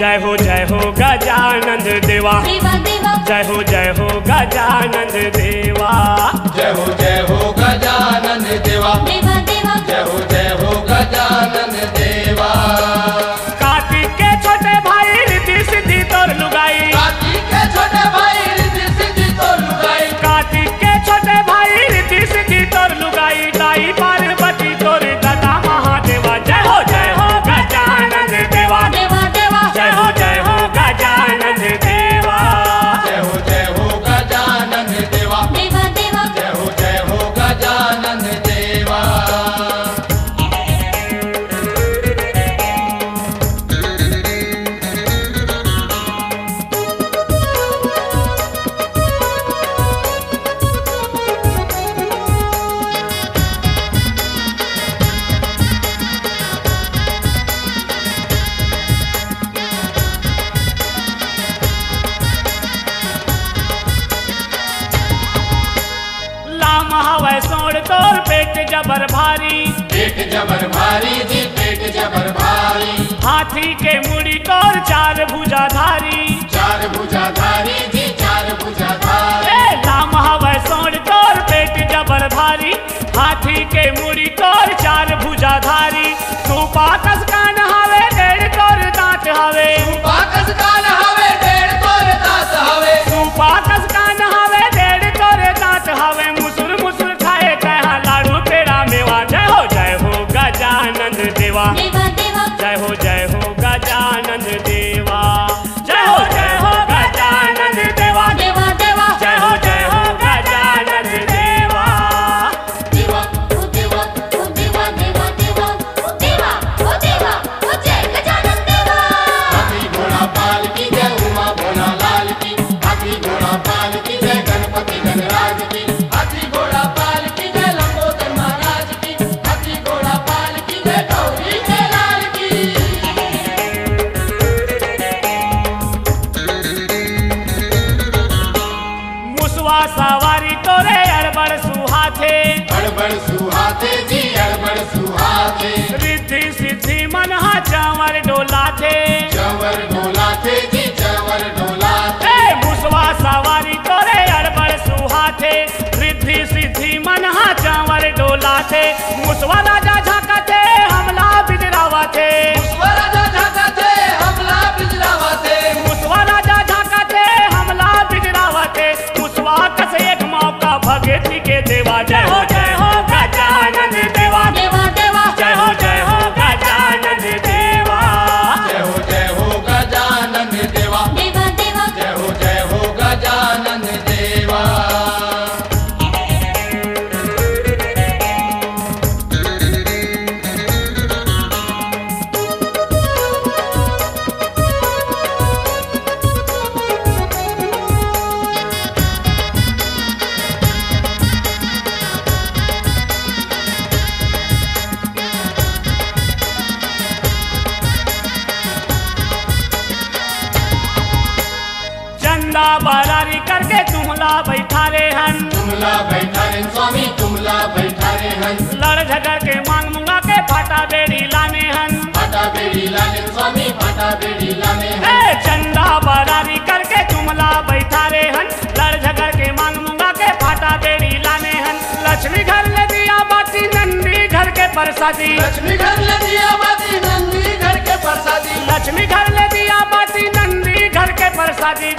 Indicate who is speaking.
Speaker 1: जय हो गजानन देवा जय हो गजानन देवा
Speaker 2: जय हो गजानन देवा जय हो गजानन देवा।
Speaker 1: कार्तिक के छोटे भाई रिद्धि सिद्धि तोर लुगाई
Speaker 2: कार्तिक के छोटे भाई रिद्धि सिद्धि तोर लुगाई
Speaker 1: कार्तिक के छोटे भाई रिद्धि सिद्धि तोर लुगाई दाई पार्वती तोर दादा महादेवा जय हो गजानन देवा जय हो गजानन देवा
Speaker 2: जय हो गजानन देवा जय हो गजानन देवा।
Speaker 1: हवै सोड़ तोर पेट जबर भारी
Speaker 2: जी पेट जबर भारी।
Speaker 1: हाथी के मुड़ी तोर चार भुजाधारी
Speaker 2: जी चार भुजाधारी।
Speaker 1: लाम हवै सोड़ तोर पेट जबर भारी हाथी के मुड़ी तोर चार भुजाधारी। तू पाकस कान हवे डेढ़ तोर दांत हवे
Speaker 2: तू पाकस कान हवे डेढ़ तोर दांत हवे
Speaker 1: तू पाकस कान हवे डेढ़ तोर दांत हवे। मुसुर मुसुर खाए कहा लाड़ू पेड़ा मेवा जय हो गजानन देवा जय हो गजानन देवा जय हो गजानन देवा जय हो गजानन देवा।
Speaker 2: हाथी घोड़ा पाल की जय उमा भोला लाल की हाथी घोड़ा पाल की जय गणपति गणराज की हाथी घोड़ा पाल की जय लंबोदर महाराज की हाथी घोड़ा पाल की जय गौरी के लाल की।
Speaker 1: मुसवा सवारी तोरे अड़बड़ सुहाथे
Speaker 2: जी अड़बड़ सुहाथे।
Speaker 1: रिद्धि सिद्धि मनहा चावर डोलाथे
Speaker 2: जी चावर डोलाथे।
Speaker 1: मुसवा सवारी तोरे अड़बड़ सुहाथे रिद्धि सिद्धि मनहा चावर डोलाथे। मुसवा राजा झांकते हमला बिजरावते
Speaker 2: मुसवा राजा झांकते हमला बिजरावते
Speaker 1: मुसवा राजा झांकते हमला बिजरावते। मुसवा कस एक मौका भगती के देवा जय हो गजानन देवा जय हो गजानन देवा
Speaker 2: जय हो गजानन देवा जय हो गजानन देवा।
Speaker 1: चंदा बरारी करके तुमला बैठा रे हन
Speaker 2: तुमला बैठा रे स्वामी तुमला बैठा रे हन।
Speaker 1: लड़ झगड़ के मांग मुंगा के फाटा बेड़ी लाने हन
Speaker 2: फाटा बेड़ी लाने स्वामी फाटा बेड़ी लाने हन।
Speaker 1: चंदा बरारी करके तुमला बैठा रे हन लड़ झगड़ के मांग मुंगा के फाटा बेड़ी लाने हन। लक्ष्मी घर ले दिया बाती नंदी घर के प्रसादी
Speaker 2: लक्ष्मी घर ले दिया बाती नंदी घर के प्रसादी
Speaker 1: लक्ष्मी घर ले दिया बाती नंदी घर के प्रसादी।